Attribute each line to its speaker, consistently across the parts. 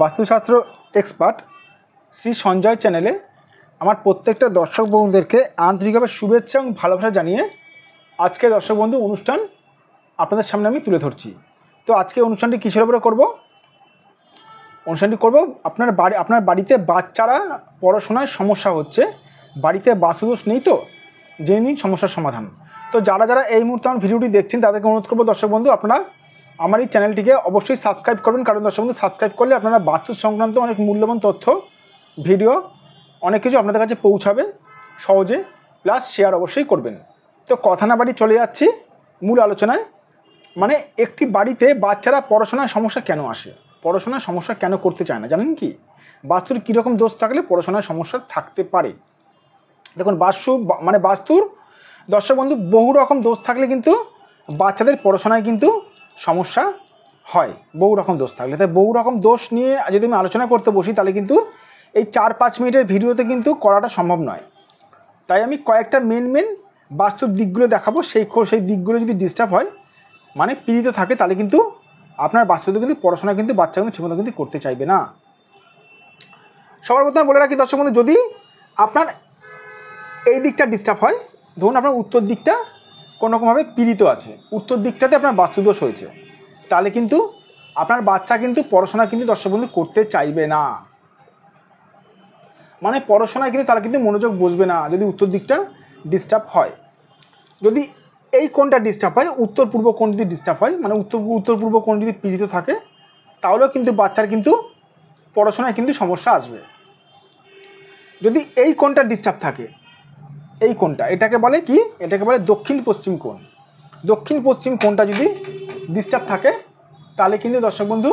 Speaker 1: বাস্তুশাস্ত্র এক্সপার্ট শ্রী সঞ্জয় চ্যানেলে আমার প্রত্যেকটা দর্শক বন্ধুদেরকে আন্তরিকভাবে শুভেচ্ছা এবং ভালোবাসা জানিয়ে আজকে দর্শক বন্ধু অনুষ্ঠান আপনাদের সামনে আমি তুলে ধরছি। তো আজকে অনুষ্ঠানটি কিসের উপরে করব? অনুষ্ঠানটি করব আপনার বাড়িতে বাচ্চারা পড়াশোনায় সমস্যা হচ্ছে, বাড়িতে বাস্তুদোষ নেই, তো জেনে নিন সমস্যার সমাধান। তো যারা এই মুহূর্তে আমার ভিডিওটি দেখছেন তাদেরকে অনুরোধ করবো দর্শক বন্ধু আপনারা আমার এই চ্যানেলটিকে অবশ্যই সাবস্ক্রাইব করবেন, কারণ দর্শক বন্ধু সাবস্ক্রাইব করলে আপনারা বাস্তু সংক্রান্ত অনেক মূল্যবান তথ্য, ভিডিও, অনেক কিছু আপনাদের কাছে পৌঁছাবে সহজে, প্লাস শেয়ার অবশ্যই করবেন। তো কথা না বাড়ি চলে যাচ্ছি মূল আলোচনায়। মানে একটি বাড়িতে বাচ্চারা পড়াশোনায় সমস্যা কেন আসে, পড়াশোনায় সমস্যা কেন করতে চায় না, জানেন কি? বাস্তুর কীরকম দোষ থাকলে পড়াশোনায় সমস্যা থাকতে পারে। দেখুন বাস্তুর দর্শক বন্ধু বহু রকম দোষ থাকলে কিন্তু বাচ্চাদের পড়াশোনায় কিন্তু সমস্যা হয়, বহু রকম দোষ থাকলে। তাই বহু রকম দোষ নিয়ে যদি আমি আলোচনা করতে বসি তাহলে কিন্তু এই 4-5 মিনিটের ভিডিওতে কিন্তু করাটা সম্ভব নয়। তাই আমি কয়েকটা মেন বাস্তুর দিকগুলো দেখাবো। সেই দিকগুলো যদি ডিস্টার্ব হয়, মানে পীড়িত থাকে, তাহলে কিন্তু আপনার বাস্তুতে কিন্তু পড়াশোনা কিন্তু বাচ্চা কিন্তু ঠিকমতো কিন্তু করতে চাইবে না। সবার প্রথমে বলে রাখি দর্শক বন্ধু, যদি আপনার এই দিকটা ডিস্টার্ব হয়, ধরুন আপনার উত্তর দিকটা কোনোরকমভাবে পীড়িত আছে, উত্তর দিকটাতে আপনার বাস্তুদোষ হয়েছে, তাহলে কিন্তু আপনার বাচ্চা কিন্তু পড়াশোনা কিন্তু দর্শক বন্ধু করতে চাইবে না। মানে পড়াশোনায় কিন্তু তারা কিন্তু মনোযোগ বসবে না যদি উত্তর দিকটা ডিস্টার্ব হয়। যদি এই কোণটা ডিস্টার্ব হয়, উত্তর পূর্ব কোণ যদি ডিস্টার্ব হয়, মানে উত্তর পূর্ব কোণ যদি পীড়িত থাকে, তাহলেও কিন্তু বাচ্চার কিন্তু পড়াশোনায় কিন্তু সমস্যা আসবে। যদি এই কোণটা ডিস্টার্ব থাকে, এই কোণটা, এটাকে বলে কি? এটাকে বলে দক্ষিণ পশ্চিম কোণ। দক্ষিণ পশ্চিম কোণটা যদি ডিস্টার্ব থাকে, তাহলে কিন্তু দর্শক বন্ধু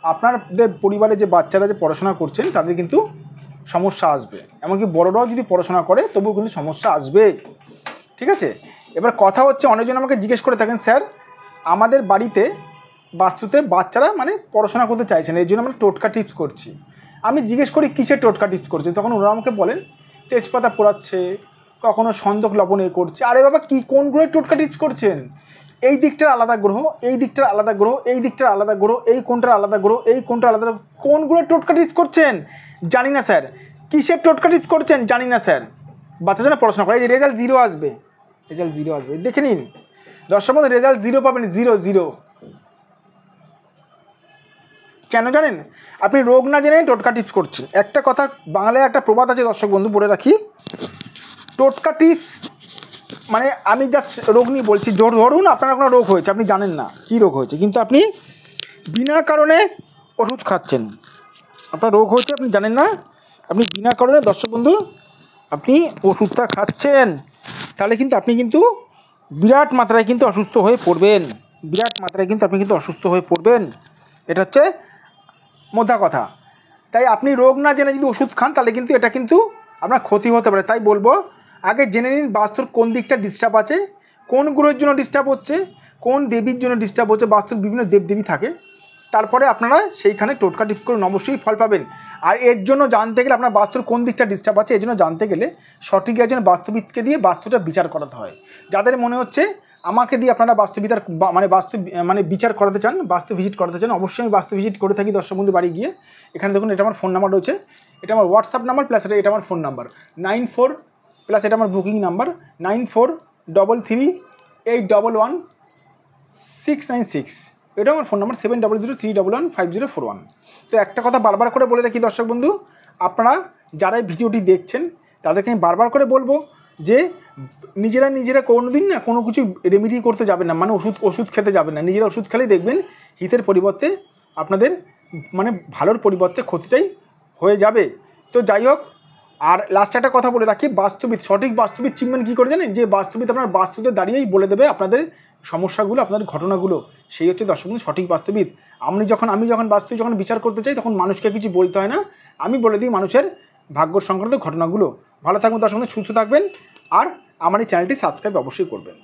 Speaker 1: আপনাদের পরিবারে যে বাচ্চারা যে পড়াশোনা করছেন তাদের কিন্তু সমস্যা আসবে। এমনকি বড়রাও যদি পড়াশোনা করে তবুও কিন্তু সমস্যা আসবে। ঠিক আছে? এবার কথা হচ্ছে, অনেকজন আমাকে জিজ্ঞেস করে থাকেন, স্যার আমাদের বাড়িতে বাস্তুতে বাচ্চারা মানে পড়াশোনা করতে চাইছে না, এই জন্য আমরা টোটকা টিপস করছি। আমি জিজ্ঞেস করি কিসের টোটকা টিপস করছে, তখন ওরা আমাকে বলেন তেজপাতা পোড়াচ্ছে, কখনো সন্দক লবণ করছে। আরে বাবা, কি কোন গ্রহে টোটকা টিপস করছেন? এই দিকটার আলাদা গ্রহ, এই দিকটার আলাদা গ্রহ, এই দিকটার আলাদা গ্রহ, এই কোনটার আলাদা গ্রহ, এই কোনটার আলাদা, কোন গ্রহে টোটকা টিপস করছেন জানি না স্যার। কিসের টোটকা টিপস করছেন জানি না স্যার। বাচ্চা যেন পড়াশোনা করে, এই যে রেজাল্ট 0 আসবে, রেজাল্ট 0 আসবে, দেখে নিন দর্শক বন্ধু, রেজাল্ট 0 পাবেন, 0। কেন জানেন? আপনি রোগ না জেনে টোটকা টিপস করছেন। একটা কথা বাংলায় একটা প্রবাদ আছে দর্শক বন্ধু, বলে রাখি, টোটকা টিপস মানে আমি জাস্ট রোগ নিয়ে বলছি। ধরুন আপনার কোনো রোগ হয়েছে, আপনি জানেন না কী রোগ হয়েছে, কিন্তু আপনি বিনা কারণে ওষুধ খাচ্ছেন। আপনার রোগ হয়েছে, আপনি জানেন না, আপনি বিনা কারণে দর্শক বন্ধু আপনি ওষুধটা খাচ্ছেন, তাহলে কিন্তু আপনি কিন্তু বিরাট মাত্রায় কিন্তু অসুস্থ হয়ে পড়বেন, বিরাট মাত্রায় কিন্তু আপনি কিন্তু অসুস্থ হয়ে পড়বেন। এটা হচ্ছে মোদ্দা কথা। তাই আপনি রোগ না জেনে যদি ওষুধ খান, তাহলে কিন্তু এটা কিন্তু আপনার ক্ষতি হতে পারে। তাই বলবো, আগে জেনে নিন বাস্তুর কোন দিকটা ডিস্টার্ব আছে, কোন গ্রহের জন্য ডিস্টার্ব হচ্ছে, কোন দেবীর জন্য ডিস্টার্ব হচ্ছে। বাস্তুর বিভিন্ন দেবদেবী থাকে, তারপরে আপনারা সেইখানে টোটকা টিপস করুন, অবশ্যই ফল পাবেন। আর এর জন্য জানতে গেলে আপনার বাস্তুর কোন দিকটা ডিস্টার্ব আছে, এর জন্য জানতে গেলে সঠিক একজন বাস্তুবিদকে দিয়ে বাস্তুটা বিচার করাতে হয়। যাদের মনে হচ্ছে আমাকে দিয়ে আপনারা বাস্তু বিচার করাতে চান, বাস্তু ভিজিট করাতে চান, অবশ্যই আমি বাস্তু ভিজিট করে থাকি দর্শক বন্ধু বাড়ি গিয়ে। এখানে দেখুন, এটা আমার ফোন নাম্বার রয়েছে, এটা আমার হোয়াটসঅ্যাপ নাম্বার, প্লাস এটা আমার ফোন নাম্বার 94, প্লাস এটা আমার বুকিং নাম্বার 9433811696। এটা আমার ফোন নাম্বার 7003115041। তো একটা কথা বারবার করে বলে রাখি দর্শক বন্ধু, আপনারা যারা এই ভিডিওটি দেখছেন তাদেরকে আমি বারবার করে বলবো যে নিজেরা কোনোদিন না কোনো কিছু রেমেডি করতে যাবেন না, মানে ওষুধ খেতে যাবেন না। নিজেরা ওষুধ খেলেই দেখবেন হিতের পরিবর্তে আপনাদের মানে ভালোর পরিবর্তে ক্ষতিটাই হয়ে যাবে। তো যাই হোক, আর লাস্টে একটা কথা বলে রাখি, সঠিক বাস্তুবিদ চিনবেন কী করে জানেন? যে বাস্তুবিদ আপনার বাস্তুতে দাঁড়িয়েই বলে দেবে আপনাদের সমস্যাগুলো, আপনাদের ঘটনাগুলো, সেই হচ্ছে দর্শক বন্ধু সঠিক বাস্তুবিদ। আমি যখন বাস্তু বিচার করতে চাই, তখন মানুষকে কিছু বলতে হয় না, আমি বলে দিই মানুষের ভাগ্য সংক্রান্ত ঘটনাগুলো। ভালো থাকবেন দর্শক বন্ধু, সুস্থ থাকবেন, আর আমার এই চ্যানেলটি সাবস্ক্রাইব অবশ্যই করবেন।